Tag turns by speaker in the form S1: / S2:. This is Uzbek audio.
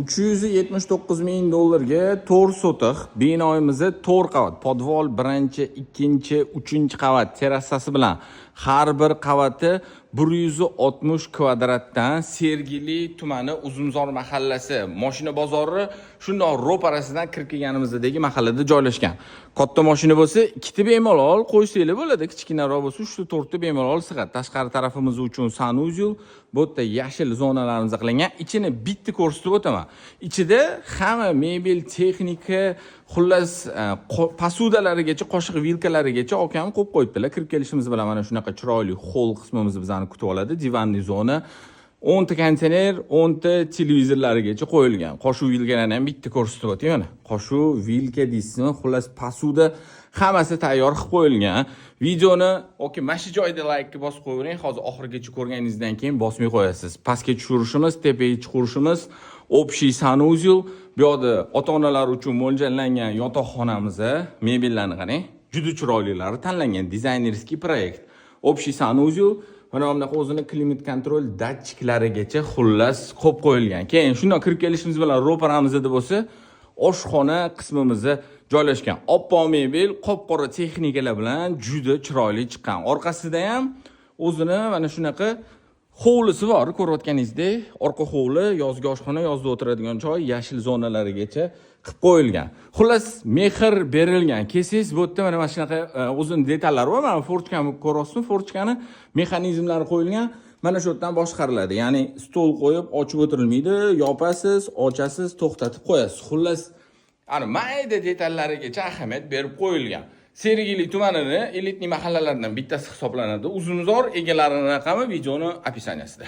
S1: 379 ming dollarga 4 sotiq binoyimizni 4 qavat, podvol 1-chi, 2-chi, 3-chi qavat terrasasi bilan har bir qavati 160 kvadratdan Sergeli tumani Uzumzor mahallasi, mashina bozori shundoq ro'parasidan kirib kelganimizdagi mahallada joylashgan. Katta mashina bo'lsa, ikkita bemalol qo'ysanglar bo'ladi, kichkinaroq bo'lsa 3-4 ta bemalol sig'adi. Tashqari tarafimiz uchun sanuzyul, bu yerda yashil zonalarimiz qilingan. Ichini bitta ko'rsatib o'taman. Ichida hamma mebel, texnika, xullas posudalarigacha, qoshiq vilkalarigacha okam qo'yib qo'yibdilar. Kirib kelishimiz bilan mana shunaqa chiroyli hol qismimiz bizani kutib oladi. Divanli zona, 10 ta konteyner, 10 ta televizorlarigacha qo'yilgan. Qoshuv vilkalarni ham bitta ko'rsatib o'tay mana. Qoshuv vilka deysizmi, xullas posuda hammasi tayyor qilib qo'yilgan. Videoni mana shu joyda like bosib qo'ying. Hozir oxirigacha ko'rganingizdan keyin bosmay qo'yasiz. Pastga tushirishimiz, tepaga chiqarishimiz, общий sanuzyul, bu yerda ota-onalar uchun mo'ljallangan yotoqxonamiz, mebellarni qarang. Juda chiroylilari tanlangan dizaynerskiy proyekt. Общий sanuzyul, mana bunaqa o'zini klimat kontrol datchiklarigacha xullas qo'yib qo'yilgan. Keyin shundan kirib kelishimiz bilan ro'paramizda bo'lsa, oshxona qismimizda joylashgan. Oppoq mebel, qop-qora texnikalar bilan juda chiroyli chiqqan. Orqasida ham o'zini mana shunaqa hovlisi bor, ko'rayotganingizdek, orqa hovli, yozgi oshxona, yozda o'tiradigan joy, yashil zonalarigacha qilib qo'yilgan. Xullas, mehr berilgan. Kelsangiz, bu yerda mana shunaqa o'zini detallari bor. Mana forchkani ko'rasizmi? Forchkani mexanizmlari qo'yilgan. Mana shu yerdan boshqariladi. Ya'ni stol qo'yib, ochib o'tirilmaydi, yopasiz, ochasiz, to'xtatib qo'yasiz. Xullas, ana mayda detallarigacha ahamiyat berib qo'yilgan. Sergeli tumanining elitni mahallalaridan bittasi hisoblanadi. Uzumzor egalarining raqami videoning описаниясida.